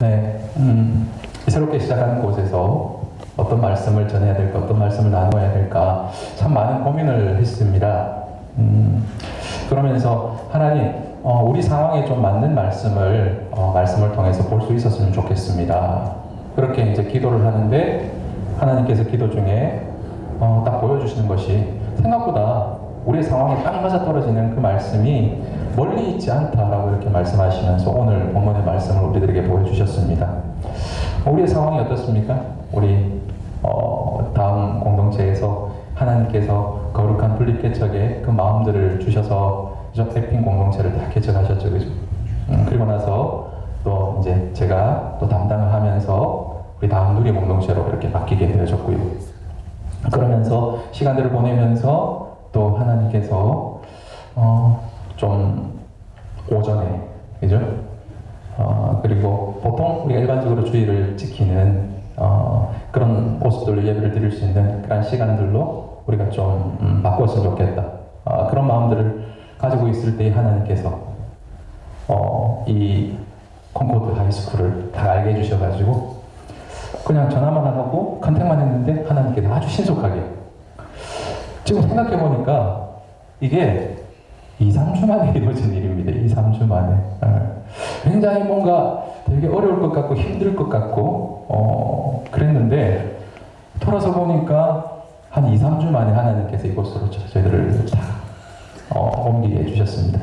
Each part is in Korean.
네, 새롭게 시작하는 곳에서 어떤 말씀을 전해야 될까, 어떤 말씀을 나눠야 될까 참 많은 고민을 했습니다. 그러면서 하나님, 우리 상황에 좀 맞는 말씀을 통해서 볼 수 있었으면 좋겠습니다. 그렇게 이제 기도를 하는데 하나님께서 기도 중에 딱 보여주시는 것이 생각보다 우리의 상황에 딱 맞아떨어지는 그 말씀이 멀리 있지 않다라고 이렇게 말씀하시면서 오늘 본문의 말씀을 우리들에게 보여주셨습니다. 우리의 상황이 어떻습니까? 우리 다음 공동체에서 하나님께서 거룩한 분립개척에 그 마음들을 주셔서 에핀 공동체를 다 개척하셨죠, 그죠? 그리고 나서 또 이제 제가 또 담당을 하면서 우리 다음 누리 공동체로 이렇게 바뀌게 되어졌고요. 그러면서 시간들을 보내면서 또 하나님께서 좀 오전에, 그죠? 그리고 보통 우리가 일반적으로 주의를 지키는 그런 모습들로 예배를 드릴 수 있는 그런 시간들로 우리가 좀 바꿨으면 좋겠다. 그런 마음들을 가지고 있을 때 하나님께서 이 콘코드 하이스쿨을 다 알게 해주셔가지고 그냥 전화만 하고 컨택만 했는데 하나님께서 아주 신속하게 지금 생각해보니까 이게 2-3주 만에 이루어진 일입니다. 2-3주 만에. 굉장히 뭔가 되게 어려울 것 같고 힘들 것 같고 그랬는데 돌아서 보니까 한 2-3주 만에 하나님께서 이곳으로 저희들을 다 옮기게 해주셨습니다.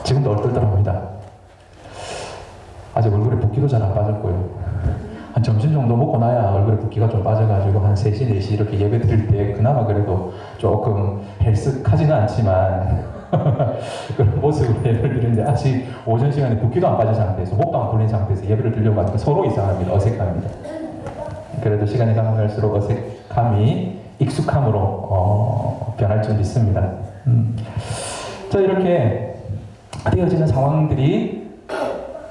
지금도 얼떨떨합니다. 아직 얼굴에 붓기도 잘 안 빠졌고요. 한 점심 정도 먹고 나야 얼굴에 붓기가 좀 빠져가지고 한 3시, 4시 이렇게 예배 드릴 때 그나마 그래도 조금 헬쓱하지는 않지만 그런 모습으로 예배를 드리는데 아직 오전 시간에 붓기도 안 빠진 상태에서 목도 안 풀린 상태에서 예배를 드리려고 하니까 서로 이상합니다. 어색합니다. 그래도 시간이 가면갈수록 어색함이 익숙함으로 변할 줄 믿습니다. 자, 이렇게 되어지는 상황들이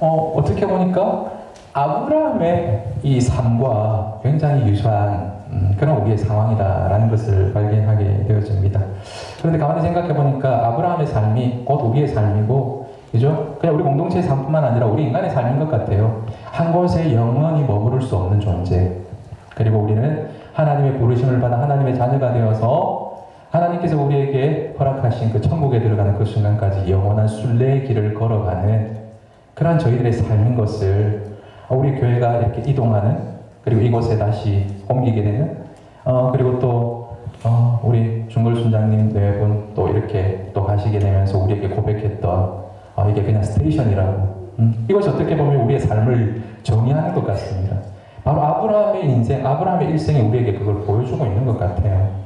어떻게 보니까 아브라함의 이 삶과 굉장히 유사한 그런 우리의 상황이다라는 것을 발견하게 되어집니다. 그런데 가만히 생각해 보니까 아브라함의 삶이 곧 우리의 삶이고, 그죠? 그냥 우리 공동체의 삶뿐만 아니라 우리 인간의 삶인 것 같아요. 한 곳에 영원히 머무를 수 없는 존재. 그리고 우리는 하나님의 부르심을 받아 하나님의 자녀가 되어서 하나님께서 우리에게 허락하신 그 천국에 들어가는 그 순간까지 영원한 순례의 길을 걸어가는 그런 저희들의 삶인 것을 우리 교회가 이렇게 이동하는, 그리고 이곳에 다시 옮기게 되는, 그리고 또 우리 중걸 순장님 네 분 또 이렇게 또 가시게 되면서 우리에게 고백했던 이게 그냥 스테이션이라고, 이것이 어떻게 보면 우리의 삶을 정의하는 것 같습니다. 바로 아브라함의 인생, 아브라함의 일생이 우리에게 그걸 보여주고 있는 것 같아요.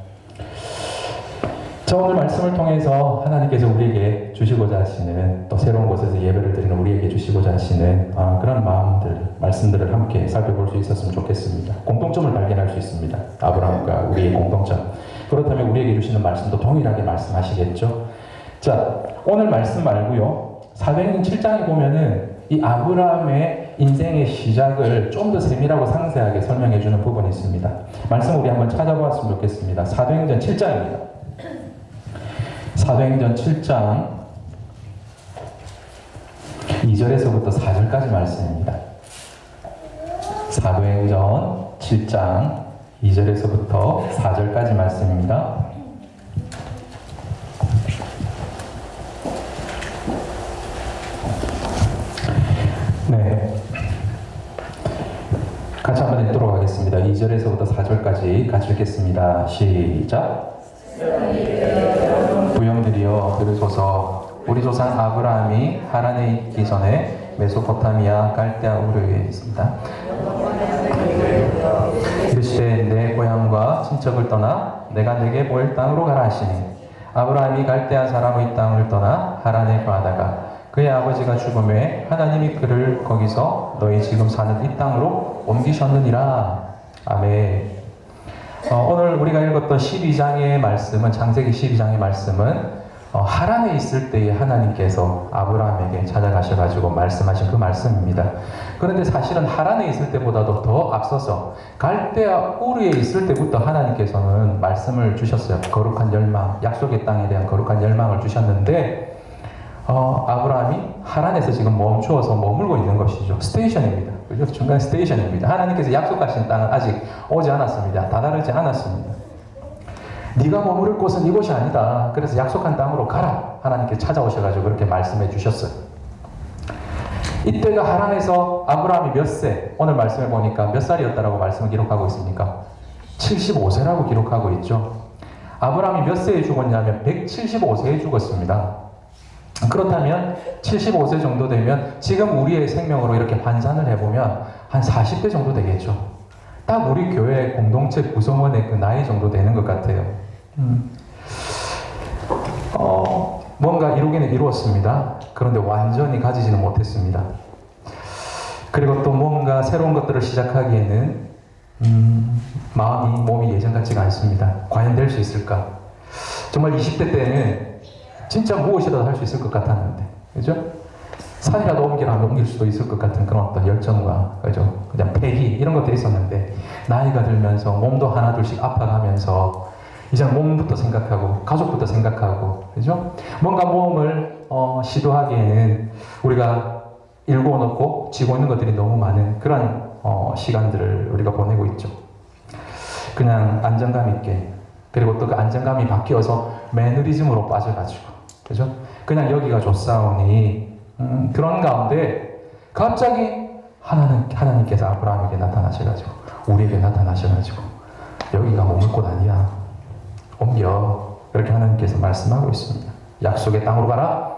자, 오늘 말씀을 통해서 하나님께서 우리에게 주시고자 하시는, 또 새로운 곳에서 예배를 드리는 우리에게 주시고자 하시는 그런 마음들, 말씀들을 함께 살펴볼 수 있었으면 좋겠습니다. 공통점을 발견할 수 있습니다. 아브라함과 우리의 공통점. 그렇다면 우리에게 주시는 말씀도 동일하게 말씀하시겠죠? 자, 오늘 말씀 말고요. 사도행전 7장에 보면은 이 아브라함의 인생의 시작을 좀 더 세밀하고 상세하게 설명해 주는 부분이 있습니다. 말씀 우리 한번 찾아보았으면 좋겠습니다. 사도행전 7장입니다. 사도행전 7장 2절에서부터 4절까지 말씀입니다. 사도행전 7장 2절에서부터 4절까지 말씀입니다. 네, 같이 한번 읽도록 하겠습니다. 2절에서부터 4절까지 같이 읽겠습니다. 시작. 부형들이여 들으소서. 우리 조상 아브라함이 하란에 있기 전에 메소포타미아 갈대아 우르에 있습니다. 이르시되 내 고향과 친척을 떠나 내가 내게 보일 땅으로 가라 하시니, 아브라함이 갈대아 사람의 땅을 떠나 하란에 거하다가 그의 아버지가 죽음에 하나님이 그를 거기서 너희 지금 사는 이 땅으로 옮기셨느니라. 아멘. 오늘 우리가 읽었던 12장의 말씀은, 창세기 12장의 말씀은 하란에 있을 때에 하나님께서 아브라함에게 찾아가셔가지고 말씀하신 그 말씀입니다. 그런데 사실은 하란에 있을 때보다도 더 앞서서 갈대아 우르에 있을 때부터 하나님께서는 말씀을 주셨어요. 거룩한 열망, 약속의 땅에 대한 거룩한 열망을 주셨는데 아브라함이 하란에서 지금 멈추어서 머물고 있는 것이죠. 스테이션입니다. 그죠? 중간 스테이션입니다. 하나님께서 약속하신 땅은 아직 오지 않았습니다. 다다르지 않았습니다. 네가 머무를 곳은 이곳이 아니다. 그래서 약속한 땅으로 가라. 하나님께 찾아오셔가지고 그렇게 말씀해 주셨어요. 이때가 하란에서 아브라함이 몇 세? 오늘 말씀해 보니까 몇 살이었다라고 말씀을 기록하고 있습니까? 75세라고 기록하고 있죠. 아브라함이 몇 세에 죽었냐면 175세에 죽었습니다. 그렇다면 75세 정도 되면 지금 우리의 생명으로 이렇게 환산을 해보면 한 40대 정도 되겠죠. 딱 우리 교회 공동체 구성원의 그 나이 정도 되는 것 같아요. 뭔가 이루기는 이루었습니다. 그런데 완전히 가지지는 못했습니다. 그리고 또 뭔가 새로운 것들을 시작하기에는 마음이, 몸이 예전 같지가 않습니다. 과연 될 수 있을까? 정말 20대 때는 진짜 무엇이라도 할 수 있을 것 같았는데, 그죠? 산이라도 옮기라면 옮길 수도 있을 것 같은 그런 어떤 열정과, 그죠? 그냥 패기, 이런 것들이 있었는데, 나이가 들면서 몸도 하나둘씩 아파가면서, 이제 몸부터 생각하고, 가족부터 생각하고, 그죠? 뭔가 모험을 시도하기에는 우리가 일궈 놓고 쥐고 있는 것들이 너무 많은 그런 시간들을 우리가 보내고 있죠. 그냥 안정감 있게, 그리고 또 그 안정감이 바뀌어서 매너리즘으로 빠져가지고, 그죠? 그냥 여기가 좋사오니, 그런 가운데 갑자기 하나님께서 아브라함에게 나타나셔가지고, 우리에게 나타나셔가지고, 여기가 머물 곳 아니야. 옮겨. 그렇게 하나님께서 말씀하고 있습니다. 약속의 땅으로 가라.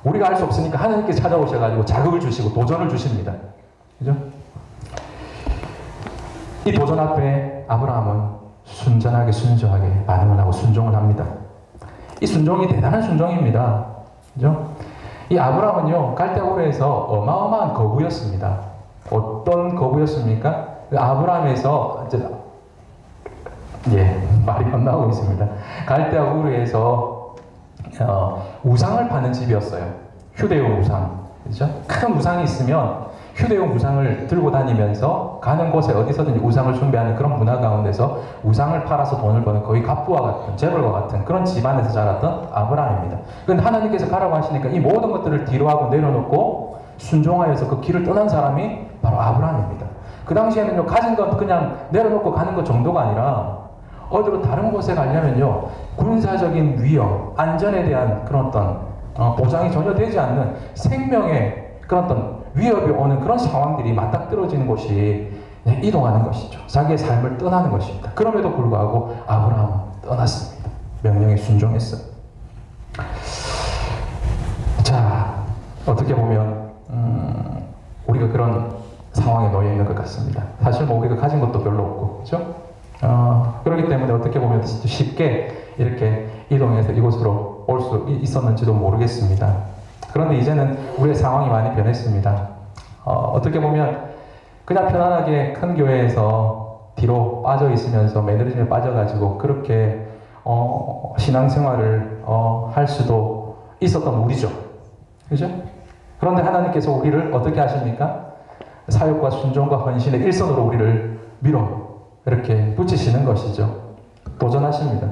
우리가 알 수 없으니까 하나님께 찾아오셔가지고 자극을 주시고 도전을 주십니다. 그죠? 이 도전 앞에 아브라함은 순전하게 순수하게 반응을 하고 순종을 합니다. 이 순종이 대단한 순종입니다. 그죠? 이 아브라함은요, 갈대아우르에서 어마어마한 거부였습니다. 어떤 거부였습니까? 아브라함에서 말이 안 나오고 있습니다. 갈대아우르에서 우상을 파는 집이었어요. 휴대용 우상. 그죠? 큰 우상이 있으면 휴대용 우상을 들고 다니면서 가는 곳에 어디서든지 우상을 숭배하는 그런 문화 가운데서 우상을 팔아서 돈을 버는 거의 갑부와 같은, 재벌과 같은 그런 집안에서 자랐던 아브라함입니다. 그런데 하나님께서 가라고 하시니까 이 모든 것들을 뒤로하고 내려놓고 순종하여서 그 길을 떠난 사람이 바로 아브라함입니다. 그 당시에는요, 가진 것 그냥 내려놓고 가는 것 정도가 아니라 어디로 다른 곳에 가려면요, 군사적인 위협, 안전에 대한 그런 어떤 보장이 전혀 되지 않는 생명의 그런 어떤 위협이 오는 그런 상황들이 맞닥뜨려지는 곳이 이동하는 것이죠. 자기의 삶을 떠나는 것입니다. 그럼에도 불구하고 아브라함은 떠났습니다. 명령에 순종했어요. 자, 어떻게 보면 우리가 그런 상황에 놓여 있는 것 같습니다. 사실 뭐 우리가 가진 것도 별로 없고, 그렇죠? 그렇기 때문에 어떻게 보면 쉽게 이렇게 이동해서 이곳으로 올 수 있었는지도 모르겠습니다. 그런데 이제는 우리의 상황이 많이 변했습니다. 어떻게 보면 그냥 편안하게 큰 교회에서 뒤로 빠져 있으면서 매너리즘에 빠져가지고 그렇게 신앙생활을 할 수도 있었던 우리죠. 그죠? 그런데 하나님께서 우리를 어떻게 하십니까? 사역과 순종과 헌신의 일선으로 우리를 밀어 이렇게 붙이시는 것이죠. 도전하십니다.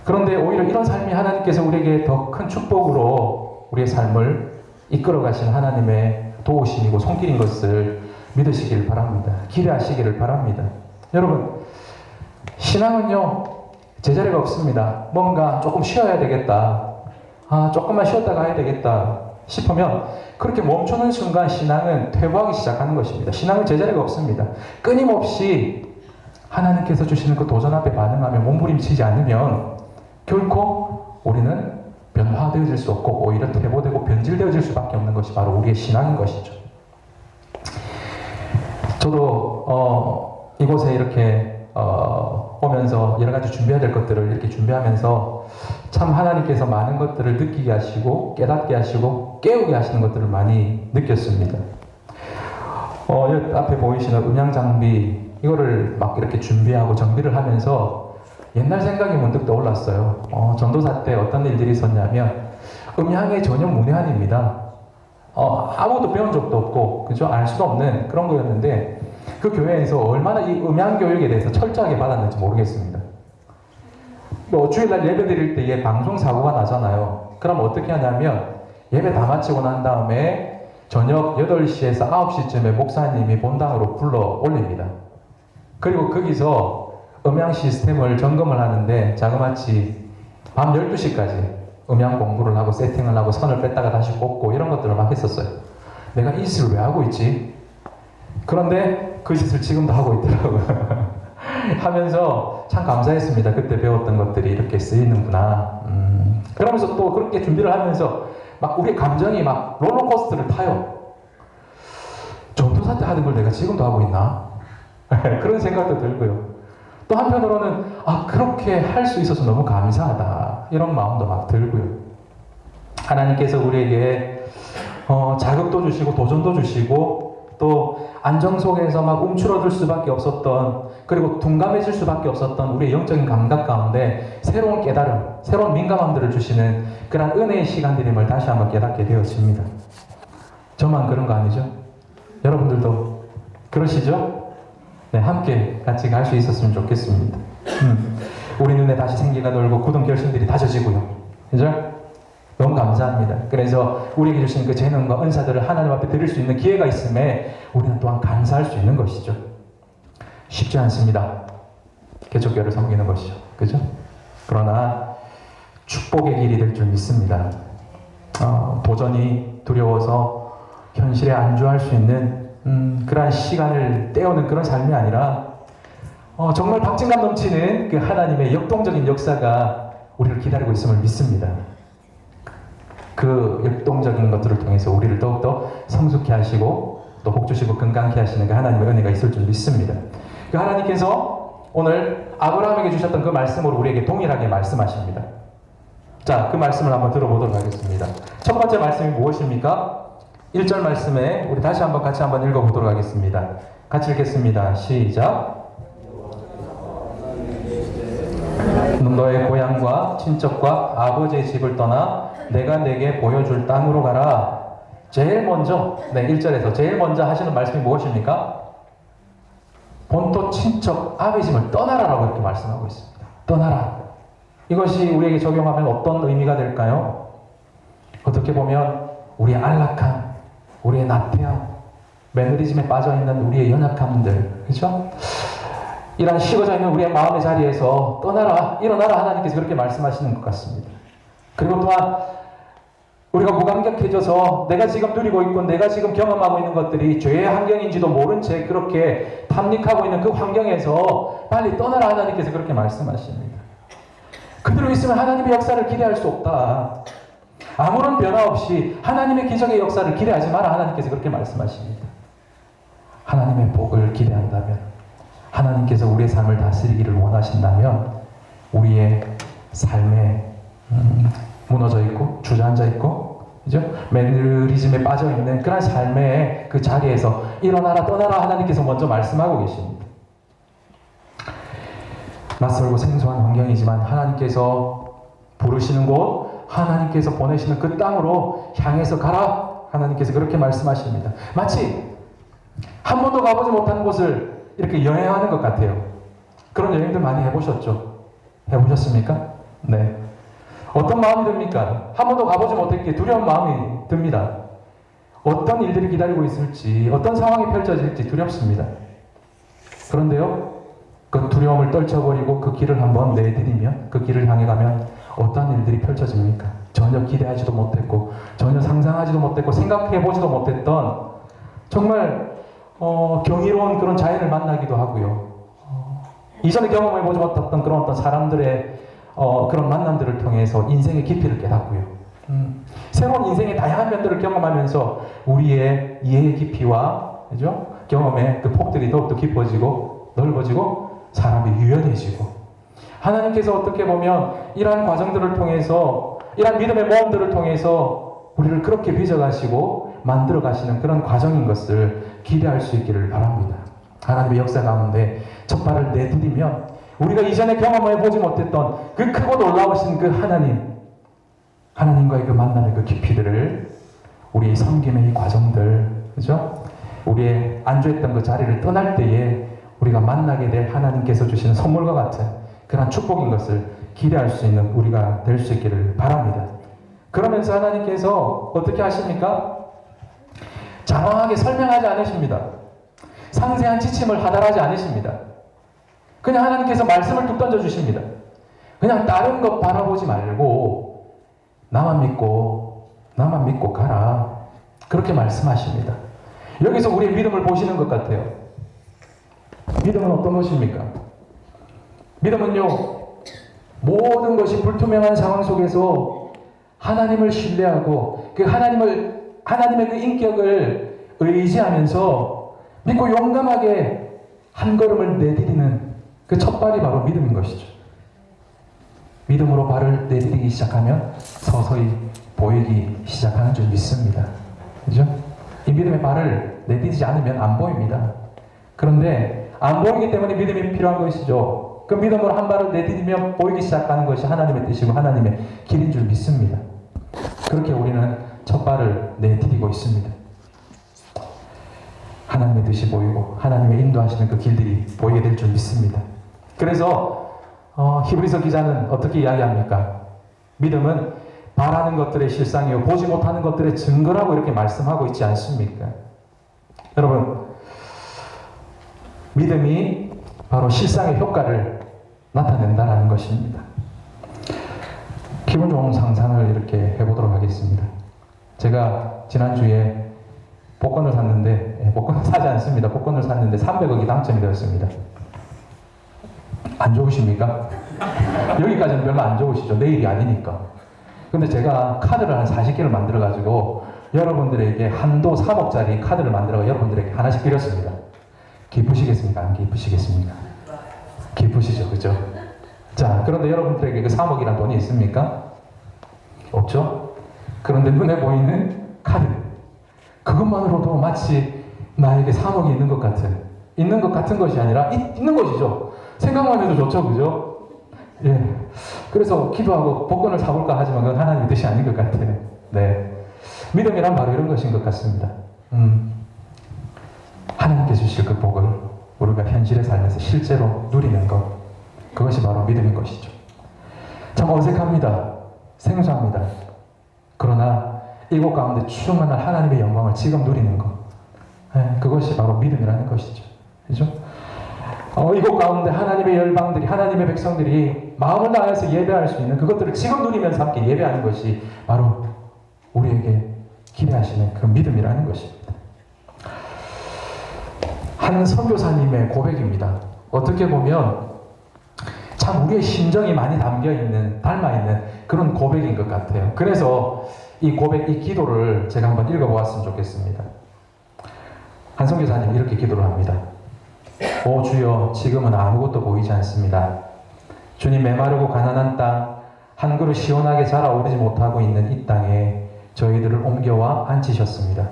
그런데 오히려 이런 삶이 하나님께서 우리에게 더 큰 축복으로 우리의 삶을 이끌어 가시는 하나님의 도우심이고 손길인 것을 믿으시길 바랍니다. 기대하시기를 바랍니다. 여러분, 신앙은요, 제자리가 없습니다. 뭔가 조금 쉬어야 되겠다. 조금만 쉬었다 가야 되겠다 싶으면 그렇게 멈추는 순간 신앙은 퇴보하기 시작하는 것입니다. 신앙은 제자리가 없습니다. 끊임없이 하나님께서 주시는 그 도전 앞에 반응하며 몸부림치지 않으면 결코 우리는 변화되어질 수 없고 오히려 퇴보되고 변질되어질 수밖에 없는 것이 바로 우리의 신앙인 것이죠. 저도 이곳에 이렇게 오면서 여러 가지 준비해야 될 것들을 이렇게 준비하면서 참 하나님께서 많은 것들을 느끼게 하시고 깨닫게 하시고 깨우게 하시는 것들을 많이 느꼈습니다. 여기 앞에 보이시는 음향 장비 이거를 막 이렇게 준비하고 정비를 하면서 옛날 생각이 문득 떠올랐어요. 전도사 때 어떤 일들이 있었냐면 음향의 전용 문외한입니다. 아무것도 배운 적도 없고 그죠? 알 수도 없는 그런 거였는데 그 교회에서 얼마나 이 음향 교육에 대해서 철저하게 받았는지 모르겠습니다. 주일날 예배 드릴 때에 방송 사고가 나잖아요. 그럼 어떻게 하냐면 예배 다 마치고 난 다음에 저녁 8시에서 9시쯤에 목사님이 본당으로 불러 올립니다. 그리고 거기서 음향 시스템을 점검을 하는데 자그마치 밤 12시까지 음향 공부를 하고 세팅을 하고 선을 뺐다가 다시 꽂고 이런 것들을 막 했었어요. 내가 이 짓을 왜 하고 있지? 그런데 그 짓을 지금도 하고 있더라고요. 하면서 참 감사했습니다. 그때 배웠던 것들이 이렇게 쓰이는구나. 그러면서 또 그렇게 준비를 하면서 막 우리 감정이 막 롤러코스터를 타요. 전도사 때 하는 걸 내가 지금도 하고 있나? 그런 생각도 들고요. 또 한편으로는 그렇게 할 수 있어서 너무 감사하다. 이런 마음도 막 들고요. 하나님께서 우리에게 자극도 주시고 도전도 주시고 또 안정 속에서 막 움츠러들 수밖에 없었던, 그리고 둔감해질 수밖에 없었던 우리의 영적인 감각 가운데 새로운 깨달음, 새로운 민감함들을 주시는 그런 은혜의 시간들임을 다시 한번 깨닫게 되어집니다. 저만 그런 거 아니죠? 여러분들도 그러시죠? 네, 함께 같이 갈 수 있었으면 좋겠습니다. 우리 눈에 다시 생기가 돌고 굳은 결심들이 다져지고요. 그죠? 너무 감사합니다. 그래서 우리에게 주신 그 재능과 은사들을 하나님 앞에 드릴 수 있는 기회가 있음에 우리는 또한 감사할 수 있는 것이죠. 쉽지 않습니다. 개척교회를 섬기는 것이죠. 그죠? 그러나 축복의 길이 될 줄 믿습니다. 도전이 두려워서 현실에 안주할 수 있는 그러한 시간을 때우는 그런 삶이 아니라 정말 박진감 넘치는 그 하나님의 역동적인 역사가 우리를 기다리고 있음을 믿습니다. 그 역동적인 것들을 통해서 우리를 더욱더 성숙케 하시고 또 복주시고 건강케 하시는 그 하나님의 은혜가 있을 줄 믿습니다. 그 하나님께서 오늘 아브라함에게 주셨던 그 말씀으로 우리에게 동일하게 말씀하십니다. 자, 그 말씀을 한번 들어보도록 하겠습니다. 첫 번째 말씀이 무엇입니까? 1절 말씀에 우리 다시 한번 같이 한번 읽어보도록 하겠습니다. 같이 읽겠습니다. 시작. 너의 고향과 친척과 아버지의 집을 떠나 내가 내게 보여줄 땅으로 가라. 제일 먼저 1절에서 제일 먼저 하시는 말씀이 무엇입니까? 본토 친척 아버지 집을 떠나라라고 이렇게 말씀하고 있습니다. 떠나라. 이것이 우리에게 적용하면 어떤 의미가 될까요? 어떻게 보면 우리의 안락함, 우리의 나태함, 매너리즘에 빠져있는 우리의 연약함들, 그렇죠? 이런 식어져 있는 우리의 마음의 자리에서 떠나라, 일어나라 하나님께서 그렇게 말씀하시는 것 같습니다. 그리고 또한 우리가 무감격해져서 내가 지금 누리고 있고 내가 지금 경험하고 있는 것들이 죄의 환경인지도 모른 채 그렇게 탐닉하고 있는 그 환경에서 빨리 떠나라 하나님께서 그렇게 말씀하십니다. 그대로 있으면 하나님의 역사를 기대할 수 없다. 아무런 변화 없이 하나님의 기적의 역사를 기대하지 마라 하나님께서 그렇게 말씀하십니다. 하나님의 복을 기대한다면, 하나님께서 우리의 삶을 다스리기를 원하신다면 우리의 삶에 무너져 있고 주저앉아 있고, 그죠? 매너리즘에 빠져 있는 그런 삶의 그 자리에서 일어나라 떠나라 하나님께서 먼저 말씀하고 계십니다. 낯설고 생소한 환경이지만 하나님께서 부르시는 곳, 하나님께서 보내시는 그 땅으로 향해서 가라 하나님께서 그렇게 말씀하십니다. 마치 한 번도 가보지 못한 곳을 이렇게 여행하는 것 같아요. 그런 여행들 많이 해보셨죠? 해보셨습니까? 네. 어떤 마음이 듭니까? 한 번도 가보지 못했기에 두려운 마음이 듭니다. 어떤 일들이 기다리고 있을지, 어떤 상황이 펼쳐질지 두렵습니다. 그런데요, 그 두려움을 떨쳐버리고 그 길을 한번 내디디면, 그 길을 향해 가면 어떠한 일들이 펼쳐집니까? 전혀 기대하지도 못했고, 전혀 상상하지도 못했고, 생각해보지도 못했던 정말 경이로운 그런 자연을 만나기도 하고요. 이전에 경험해보지 못했던 그런 어떤 사람들의 그런 만남들을 통해서 인생의 깊이를 깨닫고요. 새로운 인생의 다양한 면들을 경험하면서 우리의 이해의 깊이와, 그죠? 경험의 그 폭들이 더욱더 깊어지고 넓어지고 사람이 유연해지고, 하나님께서 어떻게 보면 이러한 과정들을 통해서, 이러한 믿음의 모험들을 통해서 우리를 그렇게 빚어가시고 만들어 가시는 그런 과정인 것을 기대할 수 있기를 바랍니다. 하나님의 역사 가운데 첫 발을 내디디면 우리가 이전에 경험해보지 못했던 그 크고 놀라우신 그 하나님과의 그 만남의 그 깊이들을, 우리의 섬김의 이 과정들, 그죠? 우리의 안주했던 그 자리를 떠날 때에 우리가 만나게 될 하나님께서 주시는 선물과 같은 그런 축복인 것을 기대할 수 있는 우리가 될 수 있기를 바랍니다. 그러면서 하나님께서 어떻게 하십니까? 장황하게 설명하지 않으십니다. 상세한 지침을 하달하지 않으십니다. 그냥 하나님께서 말씀을 뚝 던져주십니다. 그냥 다른 것 바라보지 말고 나만 믿고 가라. 그렇게 말씀하십니다. 여기서 우리의 믿음을 보시는 것 같아요. 믿음은 어떤 것입니까? 믿음은요, 모든 것이 불투명한 상황 속에서 하나님을 신뢰하고 하나님의 그 인격을 의지하면서 믿고 용감하게 한 걸음을 내디디는 그 첫 발이 바로 믿음인 것이죠. 믿음으로 발을 내디디기 시작하면 서서히 보이기 시작하는 줄 믿습니다. 그죠? 이 믿음의 발을 내디디지 않으면 안 보입니다. 그런데 안 보이기 때문에 믿음이 필요한 것이죠. 그 믿음으로 한 발을 내디디면 보이기 시작하는 것이 하나님의 뜻이고 하나님의 길인 줄 믿습니다. 그렇게 우리는 첫 발을 내디디고 있습니다. 하나님의 뜻이 보이고 하나님의 인도하시는 그 길들이 보이게 될 줄 믿습니다. 그래서 히브리서 기자는 어떻게 이야기합니까? 믿음은 바라는 것들의 실상이요 보지 못하는 것들의 증거라고 이렇게 말씀하고 있지 않습니까? 여러분, 믿음이 바로 실상의 효과를 나타낸다는 것입니다. 기분 좋은 상상을 이렇게 해보도록 하겠습니다. 제가 지난주에 복권을 샀는데, 복권을 사지 않습니다. 복권을 샀는데 300억이 당첨이 되었습니다. 안 좋으십니까? 여기까지는 별로 안 좋으시죠? 내일이 아니니까. 근데 제가 카드를 한 40개를 만들어가지고 여러분들에게 한도 3억짜리 카드를 만들어 여러분들에게 하나씩 드렸습니다. 기쁘시겠습니까? 안 기쁘시겠습니까? 기쁘시죠? 그죠? 자, 그런데 여러분들에게 그 3억이라는 돈이 있습니까? 없죠? 그런데 눈에 보이는 카드. 그것만으로도 마치 나에게 3억이 있는 것 같은 것이 아니라 있는 것이죠. 생각만 해도 좋죠, 그죠? 예. 그래서 기도하고 복권을 사볼까 하지만 그건 하나님의 뜻이 아닌 것 같아요. 네. 믿음이란 바로 이런 것인 것 같습니다. 하나님께 주실 그 복을 우리가 현실의 삶에서 실제로 누리는 것. 그것이 바로 믿음인 것이죠. 참 어색합니다. 생소합니다. 그러나 이곳 가운데 충만한 하나님의 영광을 지금 누리는 것. 네, 그것이 바로 믿음이라는 것이죠. 그죠? 이곳 가운데 하나님의 열방들이, 하나님의 백성들이 마음을 다해서 예배할 수 있는 그것들을 지금 누리면서 함께 예배하는 것이 바로 우리에게 기대하시는 그 믿음이라는 것입니다. 한 선교사님의 고백입니다. 어떻게 보면 참 우리의 심정이 많이 담겨있는, 닮아있는 그런 고백인 것 같아요. 그래서 이 고백, 이 기도를 제가 한번 읽어보았으면 좋겠습니다. 한 선교사님 이렇게 기도를 합니다. 오 주여, 지금은 아무것도 보이지 않습니다. 주님, 메마르고 가난한 땅, 한 그릇 시원하게 자라오르지 못하고 있는 이 땅에 저희들을 옮겨와 앉히셨습니다.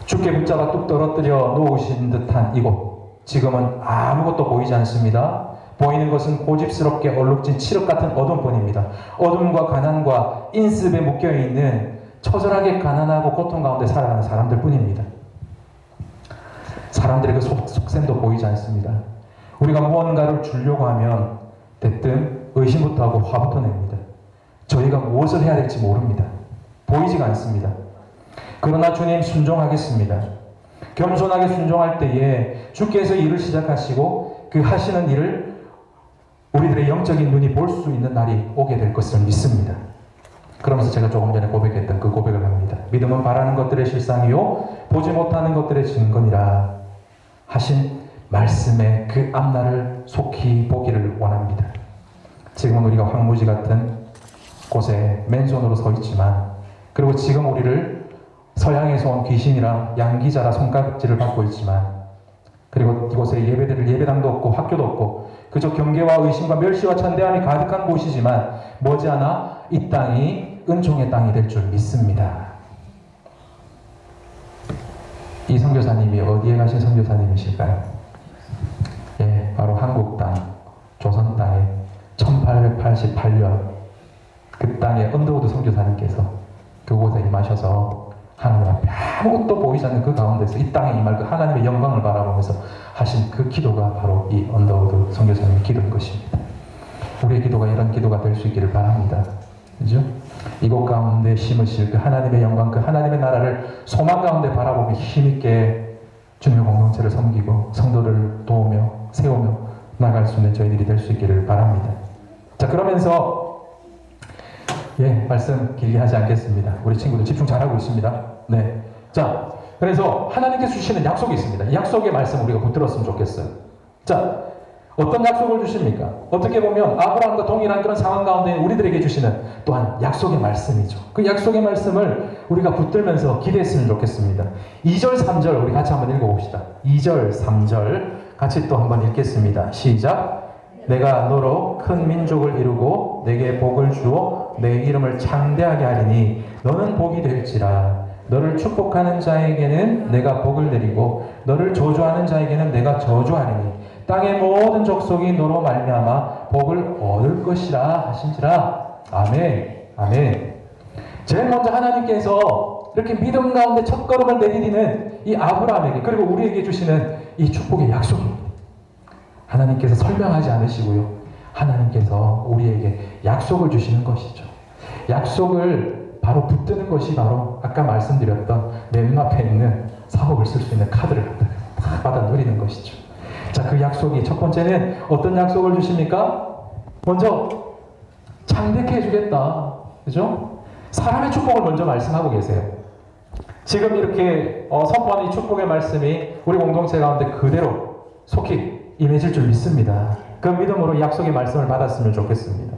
주께 붙잡아 뚝 떨어뜨려 놓으신 듯한 이곳, 지금은 아무것도 보이지 않습니다. 보이는 것은 고집스럽게 얼룩진 칠흑 같은 어둠뿐입니다. 어둠과 가난과 인습에 묶여있는 처절하게 가난하고 고통 가운데 살아가는 사람들 뿐입니다. 사람들의 그 속셈도 보이지 않습니다. 우리가 무언가를 주려고 하면 대뜸 의심부터 하고 화부터 냅니다. 저희가 무엇을 해야 될지 모릅니다. 보이지가 않습니다. 그러나 주님, 순종하겠습니다. 겸손하게 순종할 때에 주께서 일을 시작하시고 그 하시는 일을 우리들의 영적인 눈이 볼 수 있는 날이 오게 될 것을 믿습니다. 그러면서 제가 조금 전에 고백했던 그 고백을 합니다. 믿음은 바라는 것들의 실상이요 보지 못하는 것들의 증거니라 하신 말씀의 그 앞날을 속히 보기를 원합니다. 지금은 우리가 황무지 같은 곳에 맨손으로 서 있지만, 그리고 지금 우리를 서양에서 온 귀신이라 양기자라 손가락질을 받고 있지만, 그리고 이곳에 예배드릴 예배당도 없고 학교도 없고 그저 경계와 의심과 멸시와 천대함이 가득한 곳이지만 머지않아 이 땅이 은총의 땅이 될 줄 믿습니다. 이 선교사님이 어디에 가신 선교사님이실까요? 예, 바로 한국 땅, 조선 땅에 1888년 그 땅에 언더우드 선교사님께서 그곳에 임하셔서 하나님 앞에 아무것도 보이지 않는 그 가운데서 이 땅에 임할 그 하나님의 영광을 바라보면서 하신 그 기도가 바로 이 언더우드 선교사님의 기도인 것입니다. 우리의 기도가 이런 기도가 될 수 있기를 바랍니다. 그죠? 이곳 가운데 심으실 그 하나님의 영광, 그 하나님의 나라를 소망 가운데 바라보며 힘있게 주님의 공동체를 섬기고 성도를 도우며 세우며 나아갈 수 있는 저희들이 될 수 있기를 바랍니다. 자, 그러면서 말씀 길게 하지 않겠습니다. 우리 친구들 집중 잘하고 있습니다. 네. 자, 그래서 하나님께서 주시는 약속이 있습니다. 이 약속의 말씀 우리가 붙들었으면 좋겠어요. 자, 어떤 약속을 주십니까? 어떻게 보면 아브라함과 동일한 그런 상황 가운데 우리들에게 주시는 또한 약속의 말씀이죠. 그 약속의 말씀을 우리가 붙들면서 기대했으면 좋겠습니다. 2절, 3절 우리 같이 한번 읽어봅시다. 2절, 3절 같이 또 한번 읽겠습니다. 시작. 내가 너로 큰 민족을 이루고 내게 복을 주어 내 이름을 창대하게 하리니 너는 복이 될지라. 너를 축복하는 자에게는 내가 복을 내리고 너를 저주하는 자에게는 내가 저주하리니 땅의 모든 족속이 너로 말미암아 복을 얻을 것이라 하신지라. 아멘. 아멘. 제일 먼저 하나님께서 이렇게 믿음 가운데 첫걸음을 내디디는 이 아브라함에게 그리고 우리에게 주시는 이 축복의 약속입니다. 하나님께서 설명하지 않으시고요. 하나님께서 우리에게 약속을 주시는 것이죠. 약속을 바로 붙드는 것이 바로 아까 말씀드렸던 내 눈앞에 있는 사업을 쓸 수 있는 카드를 다 받아 누리는 것이죠. 자, 그 약속이 첫 번째는 어떤 약속을 주십니까? 먼저 창대케 해주겠다. 그죠? 사람의 축복을 먼저 말씀하고 계세요. 지금 이렇게 선포하는 이 축복의 말씀이 우리 공동체 가운데 그대로 속히 임해질 줄 믿습니다. 그 믿음으로 약속의 말씀을 받았으면 좋겠습니다.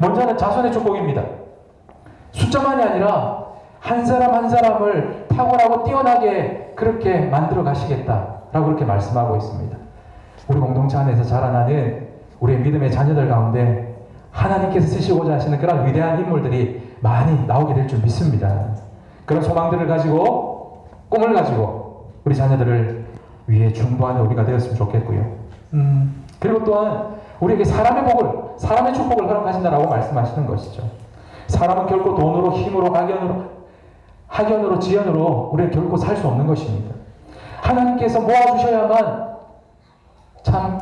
먼저는 자손의 축복입니다. 숫자만이 아니라 한 사람 한 사람을 탁월하고 뛰어나게 그렇게 만들어 가시겠다라고 그렇게 말씀하고 있습니다. 우리 공동체 안에서 자라나는 우리의 믿음의 자녀들 가운데 하나님께서 쓰시고자 하시는 그런 위대한 인물들이 많이 나오게 될 줄 믿습니다. 그런 소망들을 가지고 꿈을 가지고 우리 자녀들을 위해 중보하는 우리가 되었으면 좋겠고요. 그리고 또한 우리에게 사람의 복을, 사람의 축복을 허락하신다라고 말씀하시는 것이죠. 사람은 결코 돈으로, 힘으로, 학연으로, 지연으로 우리는 결코 살 수 없는 것입니다. 하나님께서 모아주셔야만 참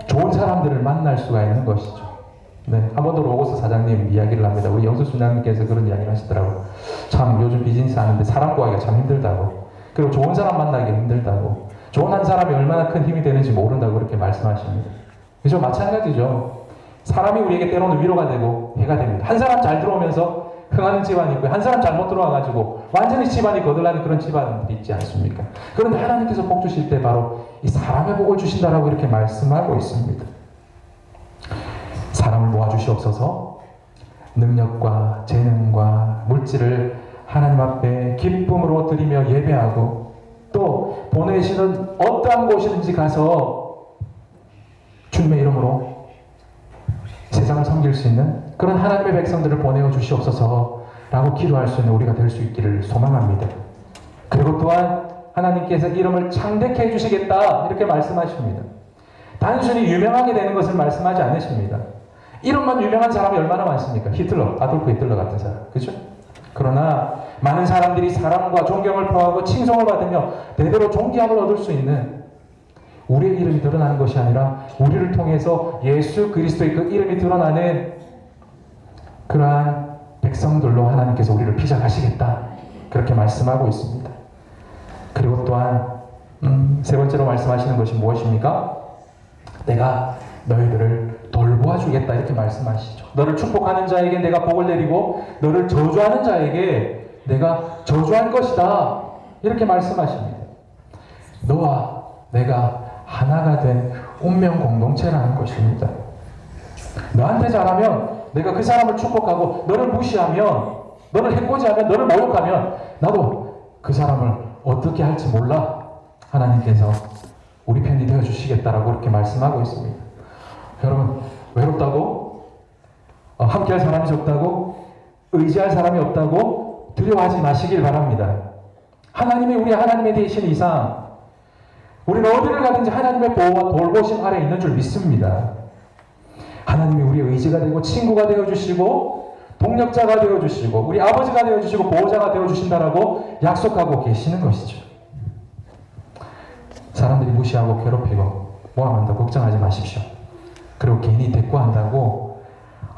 좋은 사람들을 만날 수가 있는 것이죠. 네, 한 번도 로고스 사장님 이야기를 합니다. 우리 영수 순장님께서 그런 이야기를 하시더라고요. 참 요즘 비즈니스 하는데 사람 구하기가 참 힘들다고. 그리고 좋은 사람 만나기 힘들다고. 좋은 한 사람이 얼마나 큰 힘이 되는지 모른다고 그렇게 말씀하십니다. 그죠? 마찬가지죠. 사람이 우리에게 때로는 위로가 되고 해가 됩니다. 한 사람 잘 들어오면서 흥하는 집안이 있고요. 한 사람 잘못 들어와가지고 완전히 집안이 거들나는 그런 집안들이 있지 않습니까? 그런데 하나님께서 복 주실 때 바로 이 사람의 복을 주신다라고 이렇게 말씀하고 있습니다. 사람을 모아주시옵소서. 능력과 재능과 물질을 하나님 앞에 기쁨으로 드리며 예배하고 또 보내시는 어떠한 곳이든지 가서 주님의 이름으로 세상을 섬길 수 있는 그런 하나님의 백성들을 보내어 주시옵소서라고 기도할 수 있는 우리가 될 수 있기를 소망합니다. 그리고 또한 하나님께서 이름을 창대케 해주시겠다 이렇게 말씀하십니다. 단순히 유명하게 되는 것을 말씀하지 않으십니다. 이름만 유명한 사람이 얼마나 많습니까? 히틀러, 아돌프 히틀러 같은 사람. 그렇죠? 그러나 많은 사람들이 사랑과 존경을 표하고 칭송을 받으며 대대로 존귀함을 얻을 수 있는 우리의 이름이 드러나는 것이 아니라 우리를 통해서 예수 그리스도의 그 이름이 드러나는 그러한 백성들로 하나님께서 우리를 피자하시겠다 그렇게 말씀하고 있습니다. 그리고 또한 세 번째로 말씀하시는 것이 무엇입니까? 내가 너희들을 돌보아 주겠다 이렇게 말씀하시죠. 너를 축복하는 자에게 내가 복을 내리고 너를 저주하는 자에게 내가 저주할 것이다 이렇게 말씀하십니다. 너와 내가 하나가 된 운명 공동체라는 것입니다. 너한테 잘하면 내가 그 사람을 축복하고 너를 무시하면 너를 해코지하면 너를 모욕하면 나도 그 사람을 어떻게 할지 몰라. 하나님께서 우리 편이 되어주시겠다라고 그렇게 말씀하고 있습니다. 여러분 외롭다고 함께할 사람이 적다고 의지할 사람이 없다고 두려워하지 마시길 바랍니다. 하나님이 우리 하나님의 되신 이상 우리는 어디를 가든지 하나님의 보호와 돌보심 아래 있는 줄 믿습니다. 하나님이 우리의 의지가 되고 친구가 되어주시고 동력자가 되어주시고 우리 아버지가 되어주시고 보호자가 되어주신다라고 약속하고 계시는 것이죠. 사람들이 무시하고 괴롭히고 모함한다고 걱정하지 마십시오. 그리고 괜히 대꾸한다고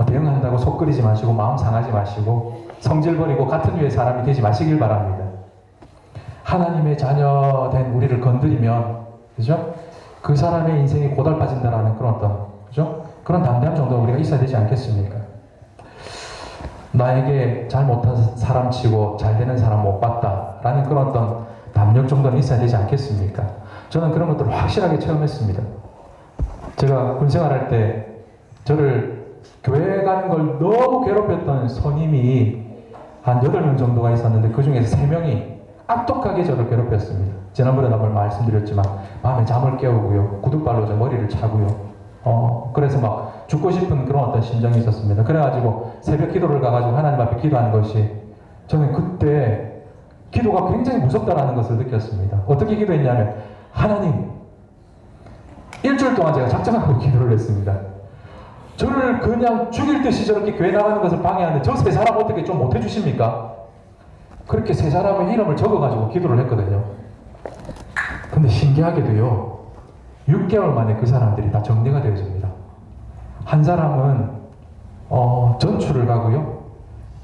대응한다고 속 끓이지 마시고 마음 상하지 마시고 성질 버리고 같은 류의 사람이 되지 마시길 바랍니다. 하나님의 자녀된 우리를 건드리면, 그죠? 그 사람의 인생이 고달파진다라는 그런 어떤, 그죠? 그런 담대함 정도가 우리가 있어야 되지 않겠습니까? 나에게 잘 못한 사람 치고 잘 되는 사람 못 봤다라는 그런 어떤 담력 정도는 있어야 되지 않겠습니까? 저는 그런 것들을 확실하게 체험했습니다. 제가 군생활할 때 저를 교회 가는 걸 너무 괴롭혔던 선임이 한 8명 정도가 있었는데 그 중에서 3명이 악독하게 저를 괴롭혔습니다. 지난번에 한번 말씀드렸지만 밤에 잠을 깨우고요. 구둣발로 저 머리를 차고요. 그래서 막 죽고 싶은 그런 어떤 심정이 있었습니다. 그래가지고 새벽 기도를 가가지고 하나님 앞에 기도하는 것이, 저는 그때 기도가 굉장히 무섭다라는 것을 느꼈습니다. 어떻게 기도했냐면, 하나님, 일주일 동안 제가 작정하고 기도를 했습니다. 저를 그냥 죽일 듯이 저렇게 교회 나가는 것을 방해하는데 저 3사람 어떻게 좀 못해주십니까? 그렇게 3사람의 이름을 적어가지고 기도를 했거든요. 근데 신기하게도요, 6개월 만에 그 사람들이 다 정리가 되어집니다. 한 사람은 전출을 가고요.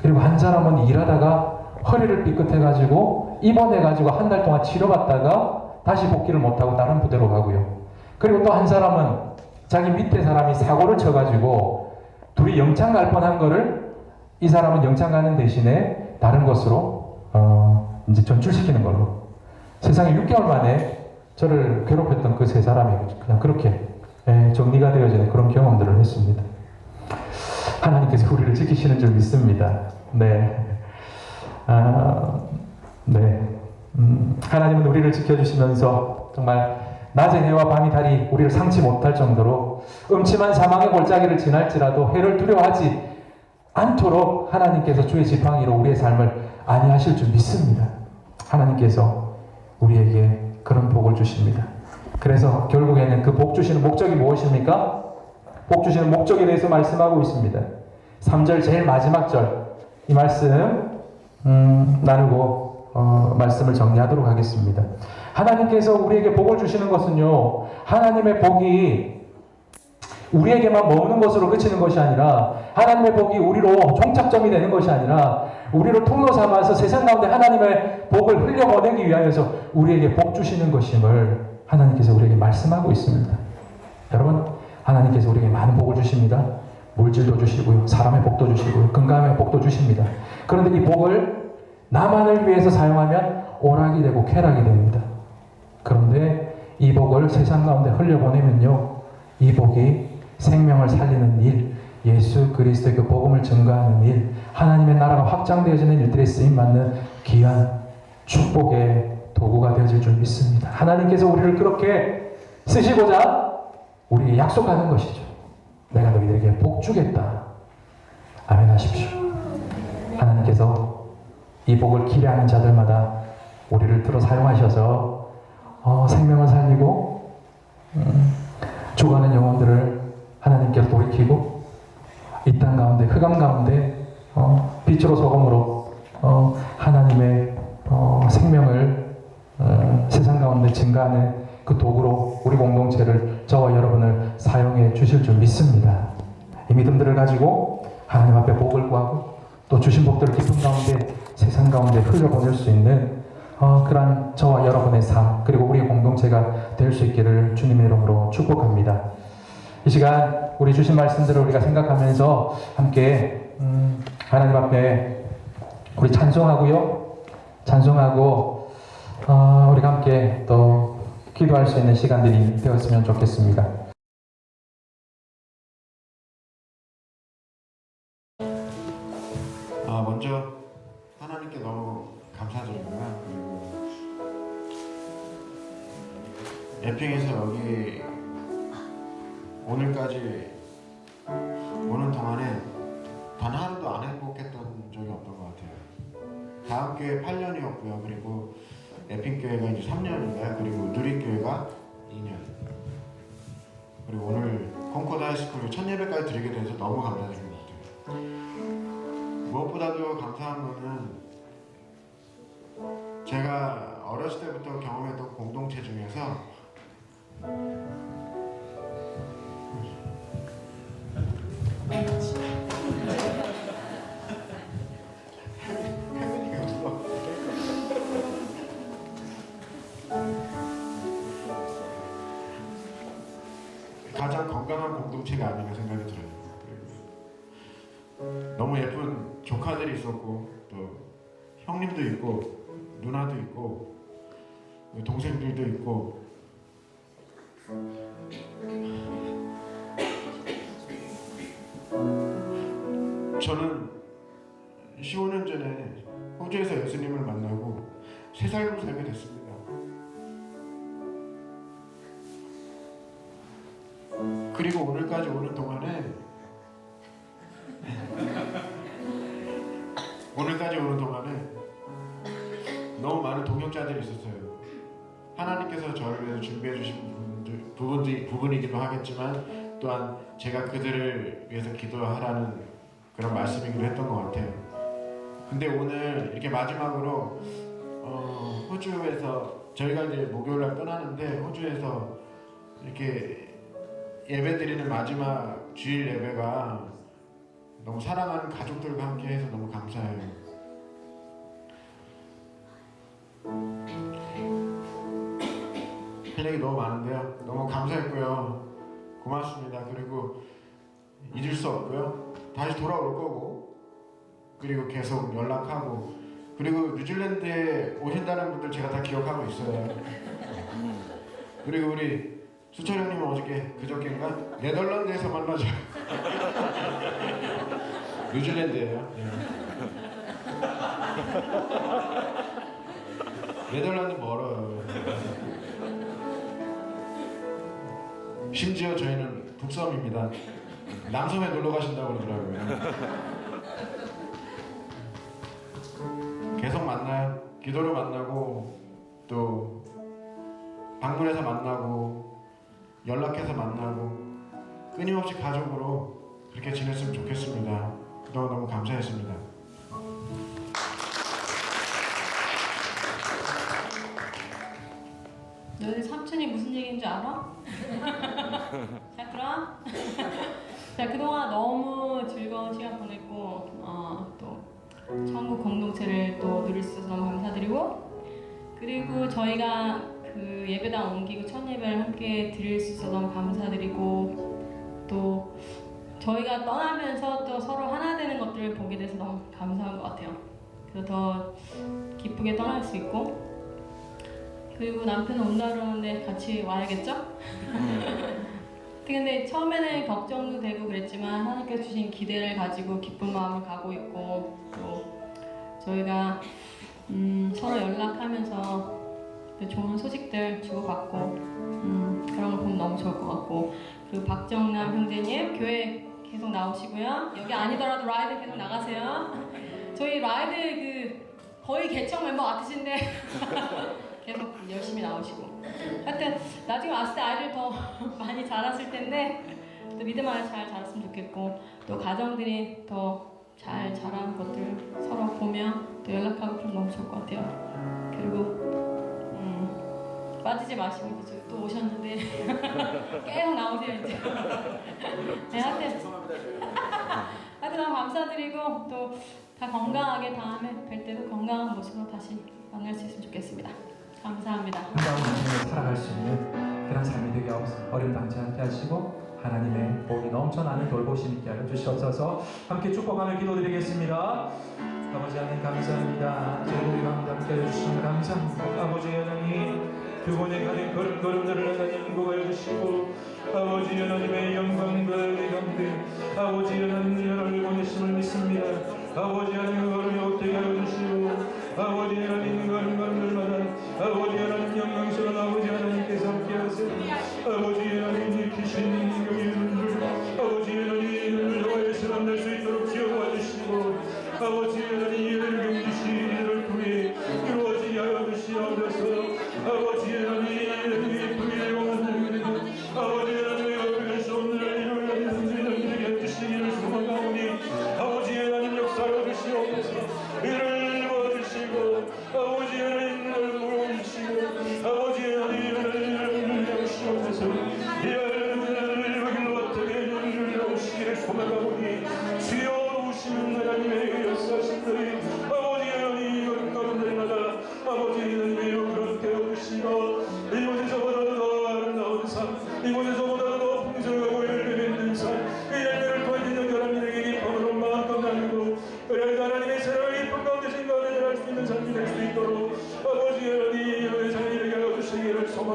그리고 한 사람은 일하다가 허리를 삐끗해가지고 입원해가지고 한 달 동안 치료받다가 다시 복귀를 못하고 다른 부대로 가고요. 그리고 또 한 사람은 자기 밑에 사람이 사고를 쳐가지고 둘이 영창 갈 뻔한 거를 이 사람은 영창 가는 대신에 다른 곳으로 이제 전출시키는 걸로. 세상에 6개월 만에 저를 괴롭혔던 그 3사람이 그냥 그렇게 정리가 되어지는 그런 경험들을 했습니다. 하나님께서 우리를 지키시는 줄 믿습니다. 네. 네. 하나님은 우리를 지켜주시면서 정말 낮의 해와 밤이 달이 우리를 상치 못할 정도로 음침한 사망의 골짜기를 지날지라도 해를 두려워하지 않도록 하나님께서 주의 지팡이로 우리의 삶을 안위하실 줄 믿습니다. 하나님께서 우리에게 그런 복을 주십니다. 그래서 결국에는 그 복 주시는 목적이 무엇입니까? 복 주시는 목적에 대해서 말씀하고 있습니다. 3절 제일 마지막 절, 이 말씀 나누고 말씀을 정리하도록 하겠습니다. 하나님께서 우리에게 복을 주시는 것은요, 하나님의 복이 우리에게만 머무는 것으로 그치는 것이 아니라, 하나님의 복이 우리로 종착점이 되는 것이 아니라 우리를 통로 삼아서 세상 가운데 하나님의 복을 흘려보내기 위하여서 우리에게 복 주시는 것임을 하나님께서 우리에게 말씀하고 있습니다. 여러분, 하나님께서 우리에게 많은 복을 주십니다. 물질도 주시고요, 사람의 복도 주시고요, 건강의 복도 주십니다. 그런데 이 복을 나만을 위해서 사용하면 오락이 되고 쾌락이 됩니다. 그런데 이 복을 세상 가운데 흘려보내면요, 이 복이 생명을 살리는 일, 예수 그리스도의 그 복음을 증거하는 일, 하나님의 나라가 확장되어지는 일들에 쓰임받는 귀한 축복의 도구가 되어질 줄 믿습니다. 하나님께서 우리를 그렇게 쓰시고자 우리에게 약속하는 것이죠. 내가 너희들에게 복 주겠다. 아멘 하십시오. 하나님께서 이 복을 기대하는 자들마다 우리를 들어 사용하셔서 생명을 살리고 죽어가는 영혼들을 하나님께로 돌이키고 이 땅 가운데, 흑암 가운데 빛으로 소금으로 하나님의 생명을 세상 가운데 증가하는 그 도구로 우리 공동체를, 저와 여러분을 사용해 주실 줄 믿습니다. 이 믿음들을 가지고 하나님 앞에 복을 구하고 또 주신 복들을 기쁨 가운데 세상 가운데 흘려보낼 수 있는 그러한 저와 여러분의 삶, 그리고 우리의 공동체가 될 수 있기를 주님의 이름으로 축복합니다. 이 시간 우리 주신 말씀들을 우리가 생각하면서 함께 하나님 앞에 우리 찬송하고요, 찬송하고 우리가 함께 또 기도할 수 있는 시간들이 되었으면 좋겠습니다. 먼저 하나님께 너무 감사드리고요. 그리고 에핑에서 여기 오늘까지 오는 동안에 단 하루도 안 행복했던 적이 없던 것 같아요. 다음 교회 8년이었고요. 그리고 에핑교회가 이제 3년인가요? 그리고 누리교회가 2년. 그리고 오늘 콩코드 하이스쿨 첫 예배까지 드리게 돼서 너무 감사드린 것 같아요. 무엇보다도 감사한 거는 제가 어렸을 때부터 경험했던 공동체 중에서 가장 건강한 공동체가 아닌가 생각이 들어요. 그리고 너무 예쁜 조카들이 있었고 또 형님도 있고 누나도 있고 동생들도 있고 저는 15년 전에 호주에서 예수님을 만나고 새 삶을 살게 됐습니다. 그리고 오늘까지 오는 동안에 너무 많은 동역자들이 있었어요. 하나님께서 저를 위해서 준비해 주신 부분이기도 하겠지만 또한 제가 그들을 위해서 기도하라는 그런 말씀이기도 했던 것 같아요. 근데 오늘 이렇게 마지막으로 호주에서 저희가 이제 목요일날 떠나는데 호주에서 이렇게 예배드리는 마지막 주일 예배가 너무 사랑하는 가족들과 함께 해서 너무 감사해요. 할 얘기 너무 많은데요. 너무 감사했고요. 고맙습니다. 그리고 잊을 수 없고요. 다시 돌아올 거고 그리고 계속 연락하고 그리고 뉴질랜드에 오신다는 분들 제가 다 기억하고 있어요. 그리고 우리 수철 형님은 어저께 그저께인가 네덜란드에서 만나죠. 뉴질랜드예요. 네덜란드 멀어요. 심지어 저희는 북섬입니다. 남섬에 놀러 가신다고 그러더라고요. 계속 만나요. 기도로 만나고 또 방문해서 만나고 연락해서 만나고 끊임없이 가족으로 그렇게 지냈으면 좋겠습니다. 그동안 너무 감사했습니다. 너희 삼촌이 무슨 얘기인 줄 알아? 자 그럼 자 그동안 너무 즐거운 시간 보냈고 또 천국 공동체를 또 누릴 수 있어서 너무 감사드리고 그리고 저희가 그 예배당 옮기고 첫 예배를 함께 드릴 수 있어서 너무 감사드리고 또 저희가 떠나면서 또 서로 하나 되는 것들을 보게 돼서 너무 감사한 것 같아요. 그래서 더 기쁘게 떠날 수 있고 그리고 남편은 온다 그러는데 같이 와야겠죠? 근데 처음에는 걱정도 되고 그랬지만 하나님께서 주신 기대를 가지고 기쁜 마음을 가고 있고 또 저희가 서로 연락하면서 좋은 소식들 주고받고 그런 걸 보면 너무 좋을 것 같고 그리고 박정남 형제님 교회 계속 나오시고요. 여기 아니더라도 라이드 계속 나가세요. 저희 라이드 거의 개척 멤버 같으신데 계속 열심히 나오시고 하여튼 나중에 왔을 때 아이들 더 많이 자랐을 텐데 또 믿음 안에 잘 자랐으면 좋겠고 또 가정들이 더 잘 자라는 것들 서로 보며 또 연락하고 그럼 너무 좋을 것 같아요. 그리고 빠지지 마시고 이제 또 오셨는데 계속 나오세요 이제. 네, 하여튼 너무 감사드리고 또 다 건강하게 다음에 뵐 때도 건강한 모습으로 다시 만날 수 있으면 좋겠습니다. 감사합니다. 건강한 인생을 살아갈 수 있는 그런 삶이 되게 어림당치 않게 하시고 하나님의 복이 넘쳐나는 돌보심 있게 하여 주시옵소서. 함께 축복하며 기도드리겠습니다. 아버지 하나님 감사합니다. 저희들이 함께 해주시면 감사합니다. 아버지 하나님 두 번에 가는 걸음걸음들을 하나님 인고하여 주시고 아버지 하나님의 영광들 가운데 아버지 하나님 나라를 보내심을 믿습니다. 아버지 하나님 걸음이 어떻게 하여 주시고 아버지 하나님 걸음걸음들마다 아버지 하나님 영광스러운 아버지 하나님께서 함께 하세요. 아버지 하나님 귀신 영혼들 아버지 하나님 여호와에서 만날 수 있도록 지어와 주시고 아버지 하나님 경주시를 통해 이루어지게 하여 주시옵소서. 아버지 하나님 불의를 만들고 아버지 하나님 어릴 수 없는 일을 하나님들에게 해주시기를 소망하오니 아버지 하나님 역사하여 주시옵소서. 이를 도와주시고 아버지 하나님을 모아주시고 아버지 하나님을 주시옵소서. 이를 길로 어떻게 해주시기를 소망하오니 주여 오시는 하나님의 역사하신들이 아버지 하나님 가운데마다 아버지 하나님의 영광을 태워주시고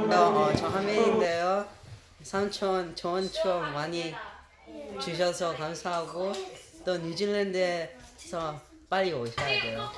저 화면인데요. 삼촌 좋은 추억 많이 주셔서 감사하고 또 뉴질랜드에서 빨리 오셔야 돼요.